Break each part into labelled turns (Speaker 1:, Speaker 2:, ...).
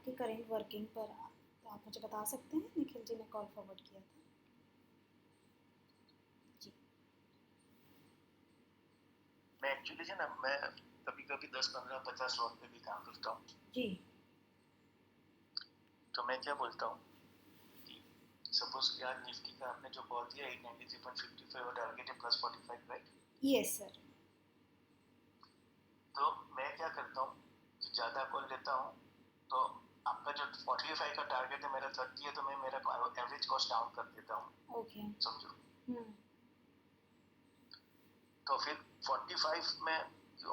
Speaker 1: आपकी current working पर तो आप मुझे बता सकते हैं? निखिल जी ने कॉल फॉरवर्ड किया था जी।
Speaker 2: मैं एक्चुअली ना मैं कभी कभी 10 15 50 लॉट पे भी काम करता हूँ।
Speaker 1: जी
Speaker 2: तो मैं क्या बोलता हूँ कि सपोज कि आज निफ्टी का आपने जो कॉल दिया 893.55 और टारगेट है +45, राइट?
Speaker 1: Yes sir.
Speaker 2: तो मैं क्या करता हूँ कि ज़्यादा कॉल लेता हूँ, तो आपका जो 45 का टारगेट है मेरा 30 है, तो मैं मेरा एवरेज कॉस्ट डाउन कर देता हूँ।
Speaker 1: ओके।
Speaker 2: समझो। तो फिर 45 में जो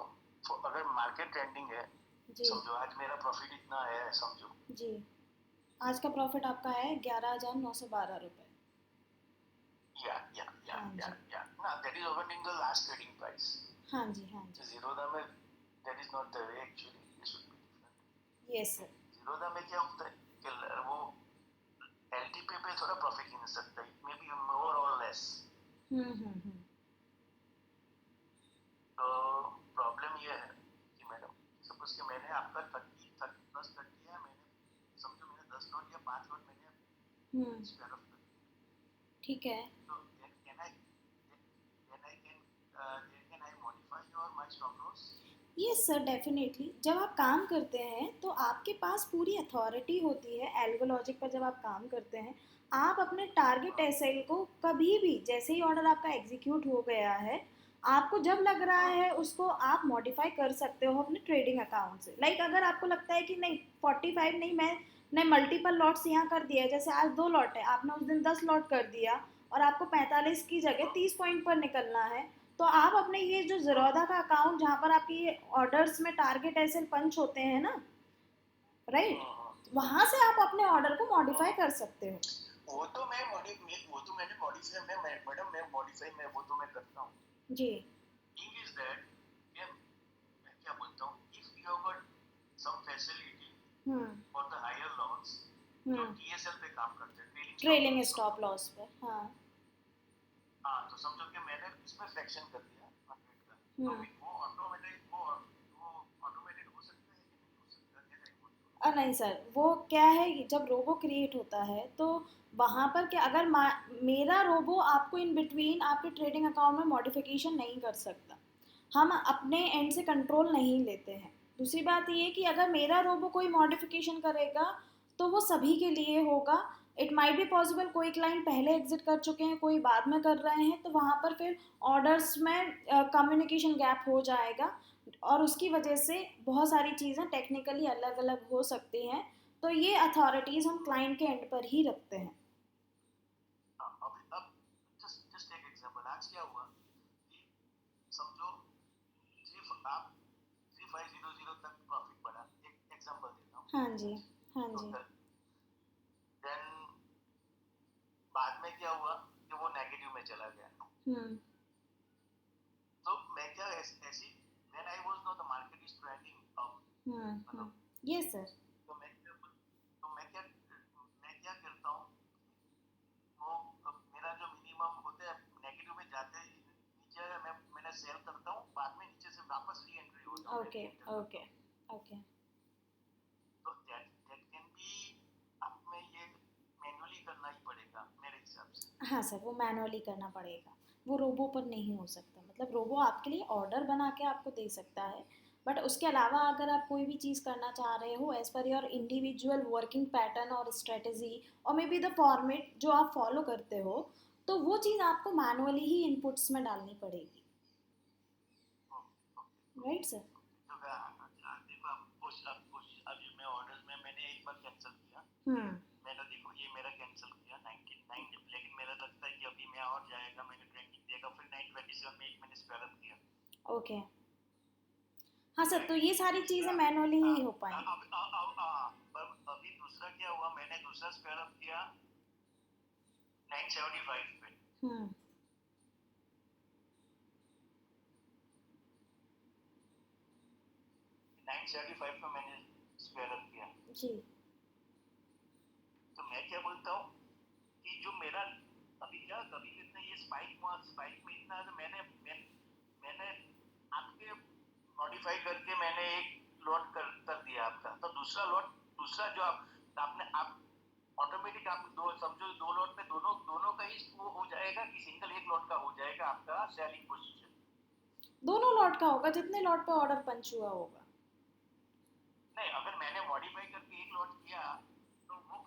Speaker 2: अगर मार्केट ट्रेंडिंग है,
Speaker 1: जी
Speaker 2: समझो आज मेरा प्रॉफिट इतना है, समझो।
Speaker 1: जी। आज का प्रॉफिट आपका है 11,912 रुपये।
Speaker 2: या या या
Speaker 1: हाँ
Speaker 2: या
Speaker 1: जी
Speaker 2: या ना, दैट इज ओवरटिंग द लास्ट ट्रेडिंग प्राइस।
Speaker 1: हाँ जी हाँ जी।
Speaker 2: जीरोधा में that is not the way, actually it should be different.
Speaker 1: Yes sir.
Speaker 2: Zerodha में क्या होता है कि वो एलटीपी पे थोड़ा प्रॉफिट गिन सकता है, मे बी मोर और लेस।
Speaker 1: हम्म।
Speaker 2: तो प्रॉब्लम ये है कि मैडम, सपोज कि मैंने आपका 30 है, मैंने समझो मैंने 10 लॉट या 5 लॉट मैंने स्क्वायर ऑफ कर दिया।
Speaker 1: ठीक है।
Speaker 2: तो can I modify your my stop loss?
Speaker 1: Yes sir definitely. जब आप काम करते हैं तो आपके पास पूरी अथॉरिटी होती है। एल्गो लॉजिक पर जब आप काम करते हैं, आप अपने टारगेट एसएल को कभी भी, जैसे ही ऑर्डर आपका एग्जीक्यूट हो गया है, आपको जब लग रहा है उसको आप मॉडिफाई कर सकते हो अपने ट्रेडिंग अकाउंट से। अगर आपको लगता है कि नहीं 45 नहीं, मैं मल्टीपल लॉट्स यहाँ कर दिया है, जैसे आज 2 लॉट है, आपने उस दिन 10 लॉट कर दिया और आपको 45 की जगह 30 पॉइंट पर निकलना है, तो आप अपने ये जो ज़ीरोधा का अकाउंट जहाँ पर आपकी ऑर्डर्स में टारगेट ऐसे पंच होते हैं ना, राइट, वहाँ से आप अपने ऑर्डर को मॉडिफाई कर सकते हो।
Speaker 2: वो तो मैंने मॉडिफाई में मैडम मैं मॉडिफाई में वो तो मैं करता हूँ।
Speaker 1: जी
Speaker 2: थिंग इज दैट मैं क्या बोलता हूँ, if you have got some facility for the higher loss जो टीएसएल पे काम करते हैं,
Speaker 1: ट्रेलिंग स्टॉप लॉस पे। हाँ
Speaker 2: हाँ, तो समझो कि मैंने इसमें फ्रैक्शन कर दिया 100 का, तो वो ऑटोमेटेड हो सकता है कि नहीं हो सकता, क्या टाइप होता है?
Speaker 1: नहीं सर, वो क्या है कि जब रोबो क्रिएट होता है तो वहाँ पर क्या, अगर मेरा रोबो आपको इन बिटवीन आपके ट्रेडिंग अकाउंट में मॉडिफिकेशन नहीं कर सकता, हम अपने एंड से कंट्रोल नहीं लेते हैं। दूसरी बात ये कि अगर मेरा रोबो कोई मॉडिफिकेशन करेगा तो वो सभी के लिए होगा। इट माइट बी पॉसिबल कोई क्लाइंट पहले एग्जिट कर चुके हैं, कोई बाद में कर रहे हैं, तो वहाँ पर फिर ऑर्डर्स में कम्युनिकेशन गैप हो जाएगा और उसकी वजह से बहुत सारी चीज़ें टेक्निकली अलग अलग हो सकती हैं। तो ये अथॉरिटीज़ हम क्लाइंट के एंड पर ही रखते हैं।
Speaker 2: अब जस्ट एक एग्जांपल, आज क्या हुआ कि समझो आप 3500 तक प्रॉफिट बढ़ा, एक एग्जांपल देता हूँ।
Speaker 1: हाँ जी हाँ जी।
Speaker 2: टोटल देन बाद में क्या हुआ कि वो नेगेटिव में चला गया। तो मैं क्या ऐसी when I was know the market is trending up, मतलब
Speaker 1: यस सर।
Speaker 2: तो मैं क्या करता हूँ, वो मेरा जो मिनिमम होता है नेगेटिव में जाते ही नीचे मैंने सेल करता हूँ, बाद में नीचे से वापस री एंट्री होता हूँ,
Speaker 1: ओके ओके ओके।
Speaker 2: तो दैट कैन बी, आप में ये मैन्युअली करना ही पड़ेगा मेरे हिसाब से।
Speaker 1: हाँ सर, वो मैनुअली करना पड़ेगा, वो रोबो पर नहीं हो सकता। मतलब रोबो आपके लिए ऑर्डर बना के आपको दे सकता है, बट उसके अलावा अगर आप कोई भी चीज़ करना चाह रहे हो as per your individual working pattern और स्ट्रेटजी और मे बी द फॉर्मेट जो आप फॉलो करते हो, तो वो चीज़ आपको मैनुअली ही इनपुट्स में डालनी पड़ेगी। Right sir.
Speaker 2: तो देखो अभी मैं ऑर्डर में मैंने एक बार कैंसिल किया, मैंने देखो ये मेरा कैंसिल किया 99, लेकिन मेरा लगता है कि अभी मैं और जाएगा, मैंने ट्रेंडिंग देगा, फिर 927 में एक मैंने स्क्वायर अप किया।
Speaker 1: ओके। हाँ सर, तो ये सारी चीज़ें मैनुअली ही हो पाएंगी।
Speaker 2: अभी दूसरा क्या हुआ, मैंने दूसरा स्क्वायर अप किया 975 पे, 975 पे मैंने स्क्वायर अप किया।
Speaker 1: जी
Speaker 2: तो मैं क्या बोलता हूँ कि जो मेरा अभी क्या कभी कितना ये स्पाइक में इतना है, तो मैंने आपके मॉडिफाई करके मैंने एक लॉट कर दिया आपका, तो दूसरा लॉट दूसरा जो आप ऑटोमेटिक आप समझो 2 लॉट में दोनों का ही वो हो जाएगा कि सिंगल एक लॉट का हो जाएगा आपका सेलिंग पोजीशन?
Speaker 1: दोनों लॉट का होगा, जितने लॉट पे ऑर्डर पंच हुआ होगा।
Speaker 2: नहीं, अगर मैंने मॉडिफाई करके एक लॉट किया तो वो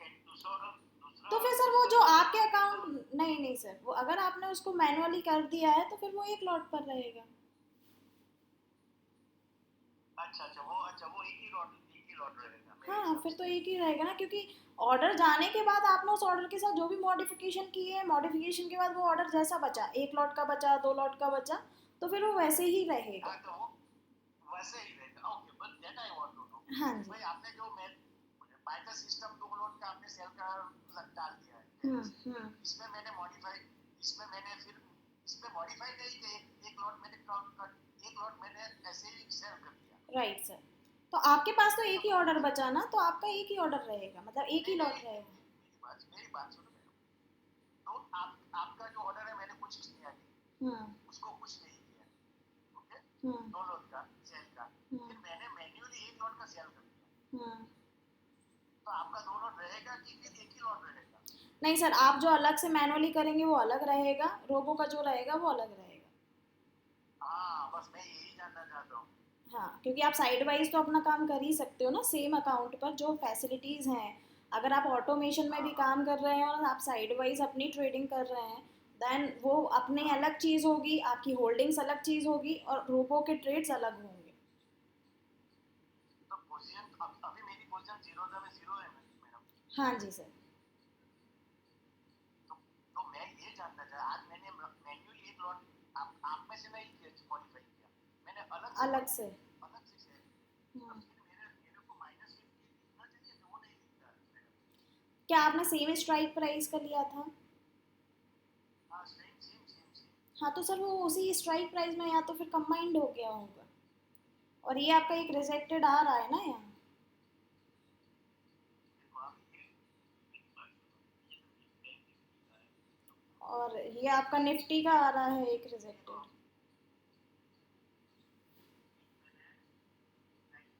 Speaker 1: तो फिर सर वो जो आपके अकाउंट, नहीं सर, वो अगर आपने उसको मैनुअली कर दिया है तो फिर वो एक लॉट पर रहेगा।
Speaker 2: अच्छा वो एक ही लॉट रहेगा मेरे
Speaker 1: हाँ,
Speaker 2: हिसाब
Speaker 1: फिर
Speaker 2: से।
Speaker 1: तो एक ही रहेगा ना, क्योंकि ऑर्डर जाने के बाद आपने उस ऑर्डर के साथ जो भी मॉडिफिकेशन की है, मॉडिफिकेशन के बाद वो ऑर्डर जैसा बचा, एक लॉट का बचा, 2 लॉट का बचा, तो फिर वो वैसे ही रहेगा।
Speaker 2: हाँ, तो वो वैसे ही रहेगा। Okay, but that I want to know
Speaker 1: हाँ
Speaker 2: कि
Speaker 1: जी।
Speaker 2: भाई आपने जो मैं बाय द सिस्टम 2 लोड का आपने सेल का डाल दिया है
Speaker 1: हम्म।
Speaker 2: पहले से। इसमें मैंने मॉडिफाई इसमें मैंने फिर इसमें मॉडिफाई नहीं किया, एक लॉट मैंने काउंट कर, एक लॉट मैंने ऐसे ही सेल कर दिया।
Speaker 1: Right sir. तो आपके पास तो एक
Speaker 2: तो
Speaker 1: ही ऑर्डर बचा ना, तो आपका एक ही ऑर्डर रहेगा, मतलब एक ही
Speaker 2: नहीं
Speaker 1: लॉट
Speaker 2: नहीं,
Speaker 1: रहेगा।
Speaker 2: मेरी बात सुनो मैडम। तो आपका जो ऑर्डर है मैंने कुछ किया नहीं,
Speaker 1: हम्म।
Speaker 2: उसको कुछ नहीं किया, ओके,
Speaker 1: हम्म।
Speaker 2: 2 लॉट का सेल का,
Speaker 1: हम्म।
Speaker 2: फिर मैंने मैन्युअली एक लॉट का सेल कर दिया,
Speaker 1: हम्म।
Speaker 2: तो आपका 2 लॉट रहेगा कि फिर एक ही लॉट रहेगा?
Speaker 1: नहीं सर, आप जो अलग से मैनुअली करेंगे वो अलग रहेगा, रोबो का जो रहेगा वो अलग रहेगा।
Speaker 2: हाँ, बस मैं यही जानना चाहता हूँ।
Speaker 1: हाँ, क्योंकि आप साइड वाइज तो अपना काम कर ही सकते हो ना, सेम अकाउंट पर जो फैसिलिटीज़ हैं। अगर आप ऑटोमेशन में भी
Speaker 2: हाँ
Speaker 1: काम कर रहे हैं और आप साइड वाइज अपनी ट्रेडिंग कर रहे हैं, देन वो अपनी
Speaker 2: हाँ,
Speaker 1: अलग चीज़ होगी, आपकी होल्डिंग्स अलग चीज़ होगी और रोबो के ट्रेड्स अलग होंगे।
Speaker 2: तो पोजीशन अभी मेरी पोजीशन जीरो में जीरो है मैडम।
Speaker 1: हाँ जी सर।
Speaker 2: तो तो मैं ये जानना चाह, आज मैंने मैन्युअली एक लॉट आप में से नहीं किया, मॉडिफाई किया, मैंने अलग से
Speaker 1: अलग से।
Speaker 2: अलग से शेयर,
Speaker 1: हम्म।
Speaker 2: तो फिर मेरे को माइनस दिखना चाहिए, तो वो नहीं दिखता मैडम।
Speaker 1: क्या आपने सेम स्ट्राइक प्राइस का लिया था?
Speaker 2: हाँ, सेम सेम सेम सेम।
Speaker 1: हाँ, तो सर वो उसी स्ट्राइक प्राइस में या तो फिर कंबाइंड हो गया होगा, और ये आपका एक रिजेक्टेड आ रहा है ना यहाँ,
Speaker 2: देखो आप ये बात सुनो, ये तो एक बैंक लिखा है,
Speaker 1: और ये आपका निफ्टी का आ रहा है एक
Speaker 2: देखो
Speaker 1: रिजेक्टेड।
Speaker 2: मैंने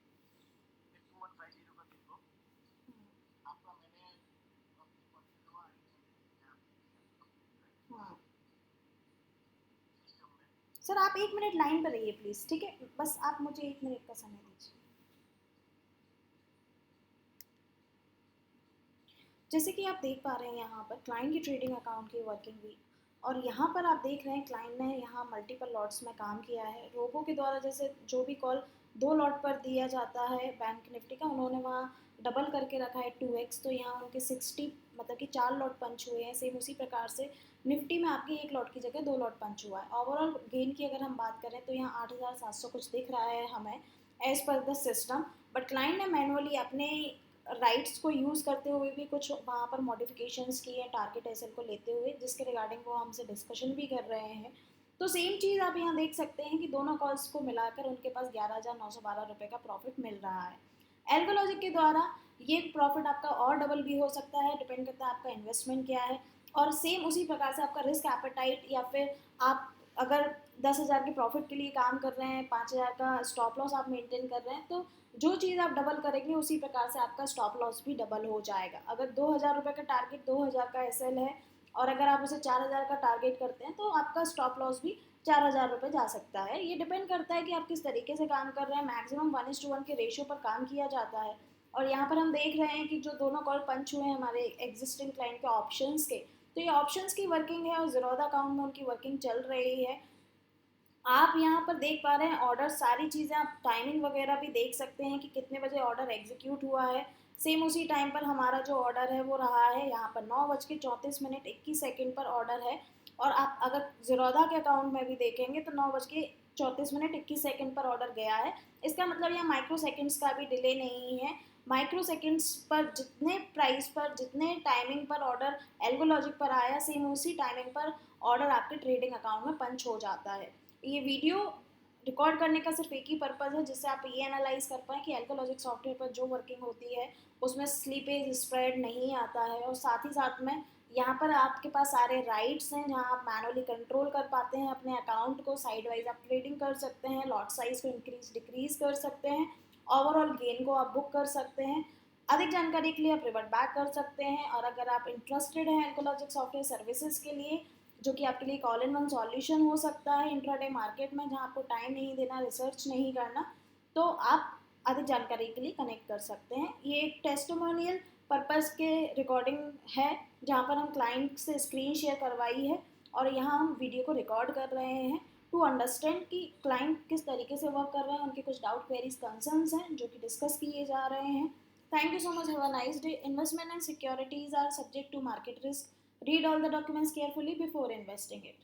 Speaker 2: 2150 का देखो, आपका मैंने अपनी पर्टिकुलर
Speaker 1: हाँ
Speaker 2: सिस्टम में।
Speaker 1: सर, आप 1 मिनट लाइन पर रहिए प्लीज़, ठीक है, बस आप मुझे 1 मिनट का समय दीजिए। जैसे कि आप देख पा रहे हैं यहाँ पर क्लाइंट की ट्रेडिंग अकाउंट की वर्किंग वीक, और यहाँ पर आप देख रहे हैं क्लाइंट ने यहाँ मल्टीपल लॉट्स में काम किया है रोबो के द्वारा। जैसे जो भी कॉल 2 लॉट पर दिया जाता है बैंक निफ्टी का, उन्होंने वहाँ डबल करके रखा है 2x, तो यहाँ उनके 60 मतलब कि 4 लॉट पंच हुए हैं। सेम उसी प्रकार से निफ्टी में आपके एक लॉट की जगह 2 लॉट पंच हुआ है। ओवरऑल गेन की अगर हम बात करें तो यहाँ 8700 कुछ दिख रहा है हमें एज पर द सिस्टम, बट क्लाइंट ने मैनुअली अपने राइट्स को यूज़ करते हुए भी कुछ वहाँ पर मॉडिफिकेशंस की है टारगेट एसएल को लेते हुए, जिसके रिगार्डिंग वो हमसे डिस्कशन भी कर रहे हैं। तो सेम चीज़ आप यहाँ देख सकते हैं कि दोनों कॉल्स को मिलाकर उनके पास 11,912 रुपये का प्रॉफिट मिल रहा है। एल्गोलॉजिक के द्वारा ये प्रॉफिट आपका और डबल भी हो सकता है, डिपेंड करता है आपका इन्वेस्टमेंट क्या है, और सेम उसी प्रकार से आपका रिस्क एपेटाइट, या फिर आप अगर 10,000 के प्रॉफिट के लिए काम कर रहे हैं, 5,000 का स्टॉप लॉस आप मेंटेन कर रहे हैं, तो जो चीज़ आप डबल करेंगे उसी प्रकार से आपका स्टॉप लॉस भी डबल हो जाएगा। अगर 2,000 रुपये का टारगेट 2,000 का एसएल है, और अगर आप उसे 4,000 का टारगेट करते हैं, तो आपका स्टॉप लॉस भी 4,000 रुपये जा सकता है। ये डिपेंड करता है कि आप किस तरीके से काम कर रहे हैं। मैक्सिमम 1:1 के रेशियो पर काम किया जाता है। और यहाँ पर हम देख रहे हैं कि जो दोनों कॉल पंच हुए हैं हमारे एग्जिस्टिंग क्लाइंट के ऑप्शंस के, तो ये ऑप्शंस की वर्किंग है और ज़ीरोधा अकाउंट में उनकी वर्किंग चल रही है। आप यहाँ पर देख पा रहे हैं ऑर्डर, सारी चीज़ें आप टाइमिंग वगैरह भी देख सकते हैं कि कितने बजे ऑर्डर एग्जीक्यूट हुआ है। सेम उसी टाइम पर हमारा जो ऑर्डर है वो रहा है यहाँ पर 9:34 पर ऑर्डर है। और आप अगर ज़ीरोधा के अकाउंट में भी देखेंगे तो 9:34 पर ऑर्डर गया है। इसका मतलब यहाँ माइक्रो सेकेंड्स का भी डिले नहीं है। माइक्रो सेकेंड्स पर जितने प्राइस पर, जितने टाइमिंग पर ऑर्डर एल्गोलॉजिक पर आया, सेम उसी टाइमिंग पर ऑर्डर आपके ट्रेडिंग अकाउंट में पंच हो जाता है। ये वीडियो रिकॉर्ड करने का सिर्फ एक ही पर्पज़ है, जिससे आप ये एनालाइज कर पाएँ कि एल्गोलॉजिक सॉफ्टवेयर पर जो वर्किंग होती है उसमें स्लीपेज स्प्रेड नहीं आता है, और साथ ही साथ में यहाँ पर आपके पास सारे राइट्स हैं जहाँ आप मैनुअली कंट्रोल कर पाते हैं अपने अकाउंट को। साइड वाइज आप ट्रेडिंग कर सकते हैं, लॉट साइज को इंक्रीज डिक्रीज कर सकते हैं, ओवरऑल गेन को आप बुक कर सकते हैं। अधिक जानकारी के लिए आप रिवर्ट बैक कर सकते हैं। और अगर आप इंटरेस्टेड हैं एल्कोलॉजिक सॉफ्टवेयर सर्विसेज के लिए, जो कि आपके लिए ऑल इन वन सॉल्यूशन हो सकता है इंट्राडे मार्केट में, जहां आपको टाइम नहीं देना, रिसर्च नहीं करना, तो आप अधिक जानकारी के लिए कनेक्ट कर सकते हैं। ये एक टेस्टिमोनियल पर्पस के रिकॉर्डिंग है, जहाँ पर हम क्लाइंट से स्क्रीन शेयर करवाई है और यहाँ हम वीडियो को रिकॉर्ड कर रहे हैं टू अंडरस्टैंड कि क्लाइंट किस तरीके से वर्क कर रहे हैं, उनके कुछ डाउट, क्वेरीज, कंसर्न्स हैं जो कि डिस्कस किए जा रहे हैं। Thank you so much. Have a nice day. Investment and securities are subject to market risk. Read all the documents carefully before investing it.